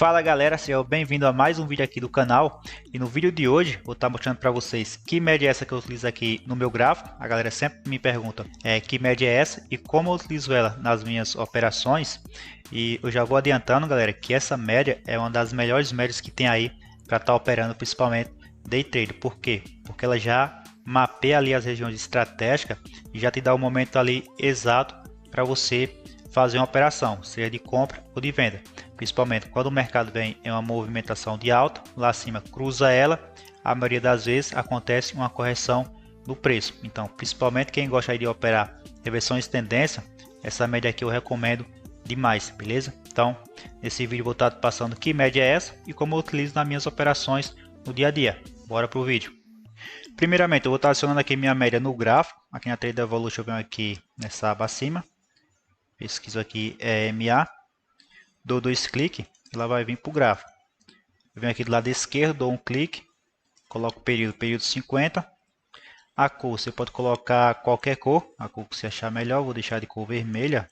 Fala galera, seja bem-vindo a mais um vídeo aqui do canal. E no vídeo de hoje vou estar mostrando para vocês que média é essa que eu utilizo aqui no meu gráfico. A galera sempre me pergunta que média é essa e como eu utilizo ela nas minhas operações. E eu já vou adiantando, galera, que essa média é uma das melhores médias que tem aí para estar operando, principalmente day trade. Por quê? Porque ela já mapeia ali as regiões estratégicas e já te dá o momento ali exato para você fazer uma operação, seja de compra ou de venda. Principalmente quando o mercado vem em uma movimentação de alta, lá acima cruza ela, a maioria das vezes acontece uma correção no preço. Então, principalmente quem gosta de operar reversões de tendência, essa média aqui eu recomendo demais, beleza? Então, nesse vídeo eu vou estar passando que média é essa e como eu utilizo nas minhas operações no dia a dia. Bora pro vídeo. Primeiramente, eu vou estar acionando aqui minha média no gráfico, aqui na Trader Evolution eu venho aqui nessa aba acima, pesquiso aqui MA, dou 2 cliques, ela vai vir para o gráfico. Eu venho aqui do lado esquerdo, dou um clique, coloco o período 50. A cor, você pode colocar qualquer cor, a cor que você achar melhor, vou deixar de cor vermelha.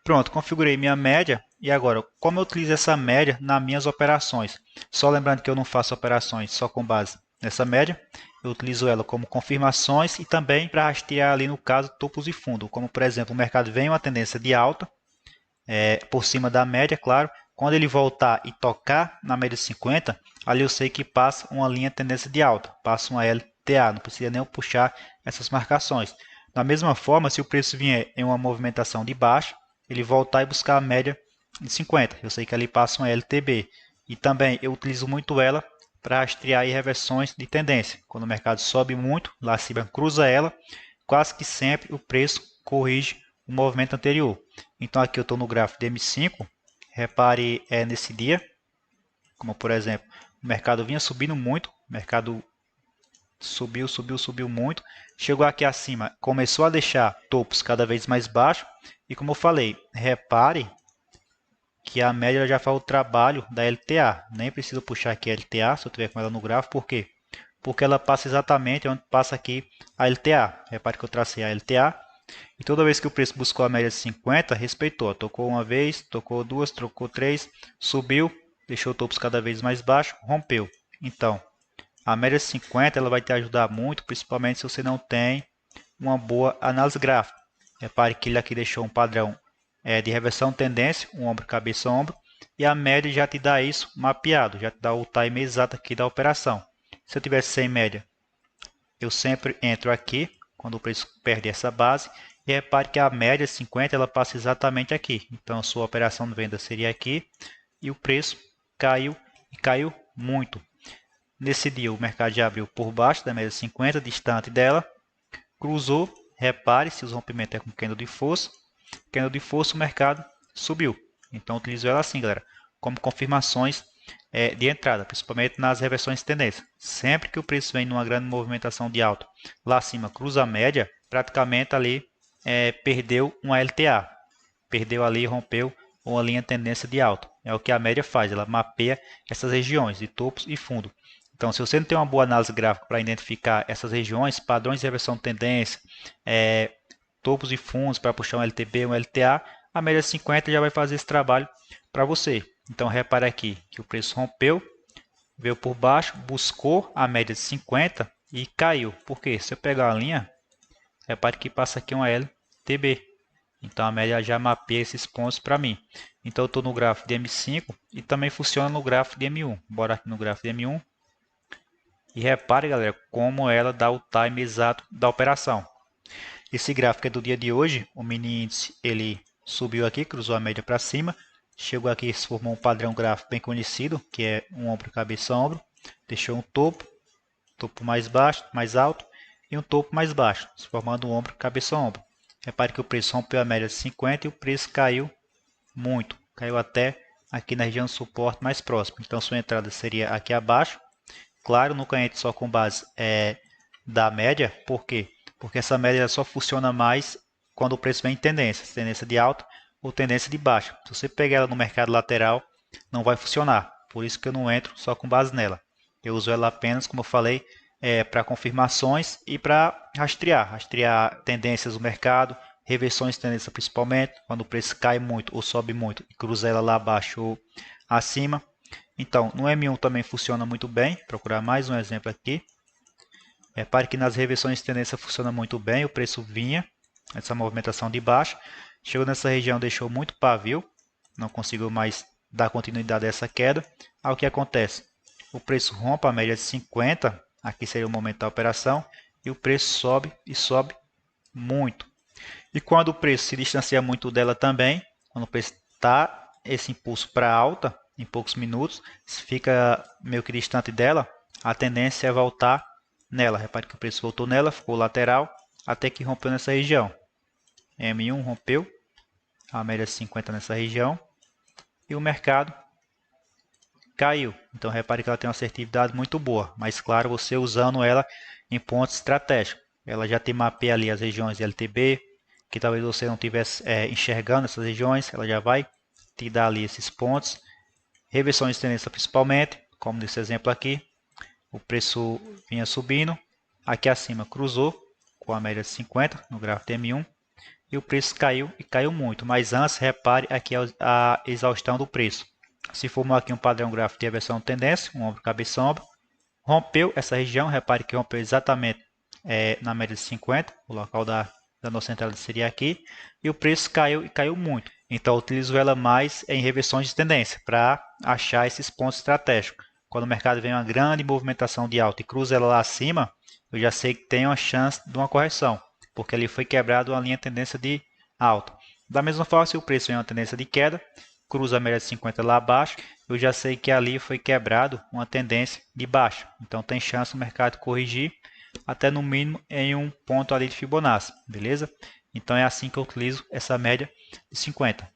Pronto, configurei minha média. E agora, como eu utilizo essa média nas minhas operações? Só lembrando que eu não faço operações só com base nessa média. Eu utilizo ela como confirmações e também para rastrear ali no caso topos e fundo. Como por exemplo, o mercado vem uma tendência de alta, por cima da média, claro. Quando ele voltar e tocar na média 50, ali eu sei que passa uma linha tendência de alta, passa uma LTA, não precisa nem eu puxar essas marcações. Da mesma forma, se o preço vier em uma movimentação de baixa, ele voltar e buscar a média de 50, eu sei que ali passa uma LTB. E também eu utilizo muito ela para rastrear aí reversões de tendência. Quando o mercado sobe muito, lá acima cruza ela, quase que sempre o preço corrige o movimento anterior. Então aqui eu estou no gráfico de M5, repare nesse dia, como por exemplo, o mercado vinha subindo muito, o mercado subiu muito, chegou aqui acima, começou a deixar topos cada vez mais baixos, e como eu falei, repare que a média já faz o trabalho da LTA, nem preciso puxar aqui a LTA, se eu tiver com ela no gráfico, por quê? Porque ela passa exatamente onde passa aqui a LTA, repare que eu tracei a LTA, e toda vez que o preço buscou a média de 50, respeitou. Tocou uma vez, tocou duas, tocou três, subiu, deixou topos cada vez mais baixo, rompeu. Então, a média de 50 ela vai te ajudar muito, principalmente se você não tem uma boa análise gráfica. Repare que ele aqui deixou um padrão de reversão tendência, um ombro, cabeça, ombro, e a média já te dá isso mapeado, já te dá o time exato aqui da operação. Se eu tivesse sem média, eu sempre entro aqui, quando o preço perde essa base, e repare que a média 50 ela passa exatamente aqui. Então, a sua operação de venda seria aqui, e o preço caiu, e caiu muito. Nesse dia, o mercado já abriu por baixo da média 50, distante dela, cruzou, repare se os rompimentos é com candle de força, o mercado subiu. Então, utilizo ela assim, galera, como confirmações de entrada, principalmente nas reversões de tendência. Sempre que o preço vem numa grande movimentação de alta, lá acima cruza a média, praticamente ali perdeu uma LTA, perdeu ali, rompeu uma linha de tendência de alta. É o que a média faz, ela mapeia essas regiões de topos e fundo. Então, se você não tem uma boa análise gráfica para identificar essas regiões, padrões de reversão de tendência, topos e fundos para puxar um LTB, um LTA, a média 50 já vai fazer esse trabalho para você. Então, repare aqui que o preço rompeu, veio por baixo, buscou a média de 50 e caiu. Por quê? Se eu pegar a linha, repare que passa aqui uma LTB. Então, a média já mapeia esses pontos para mim. Então, eu estou no gráfico de M5 e também funciona no gráfico de M1. Bora aqui no gráfico de M1. E repare, galera, como ela dá o time exato da operação. Esse gráfico é do dia de hoje. O mini índice ele subiu aqui, cruzou a média para cima. Chegou aqui e se formou um padrão gráfico bem conhecido, que é um ombro, cabeça, ombro. Deixou um topo mais baixo, mais alto, e um topo mais baixo, se formando um ombro, cabeça, ombro. Repare que o preço rompeu a média de 50 e o preço caiu muito. Caiu até aqui na região de suporte mais próximo. Então, sua entrada seria aqui abaixo. Claro, nunca entre só com base da média. Por quê? Porque essa média só funciona mais quando o preço vem em tendência de alta ou tendência de baixa. Se você pegar ela no mercado lateral, não vai funcionar. Por isso que eu não entro só com base nela. Eu uso ela apenas, como eu falei, para confirmações e para rastrear tendências do mercado, reversões de tendência principalmente, quando o preço cai muito ou sobe muito e cruza ela lá abaixo ou acima. Então, no M1 também funciona muito bem. Vou procurar mais um exemplo aqui. Repare que nas reversões de tendência funciona muito bem. O preço vinha, essa movimentação de baixa. Chegou nessa região, deixou muito pavio. Não conseguiu mais dar continuidade a essa queda. Aí o que acontece? O preço rompe a média de 50. Aqui seria o momento da operação. E o preço sobe e sobe muito. E quando o preço se distancia muito dela também, quando o preço está esse impulso para alta, em poucos minutos, se fica meio que distante dela, a tendência é voltar nela. Repare que o preço voltou nela, ficou lateral, até que rompeu nessa região. M1 rompeu, a média 50 nessa região, e o mercado caiu. Então repare que ela tem uma assertividade muito boa, mas claro, você usando ela em pontos estratégicos. Ela já te mapeia ali as regiões de LTB, que talvez você não estivesse enxergando essas regiões, ela já vai te dar ali esses pontos. Reversões de tendência principalmente, como nesse exemplo aqui, o preço vinha subindo, aqui acima cruzou com a média de 50 no gráfico M1 e o preço caiu e caiu muito, mas antes repare aqui a exaustão do preço. Se formou aqui um padrão gráfico de reversão de tendência, um ombro, cabeça, ombro, rompeu essa região, repare que rompeu exatamente na média de 50, o local da nossa entrada seria aqui, e o preço caiu e caiu muito. Então eu utilizo ela mais em reversões de tendência para achar esses pontos estratégicos. Quando o mercado vem uma grande movimentação de alta e cruza ela lá acima, eu já sei que tem uma chance de uma correção, porque ali foi quebrado uma linha de tendência de alta. Da mesma forma, se o preço vem uma tendência de queda, cruza a média de 50 lá abaixo, eu já sei que ali foi quebrado uma tendência de baixa. Então tem chance o mercado corrigir até no mínimo em um ponto ali de Fibonacci, beleza? Então é assim que eu utilizo essa média de 50.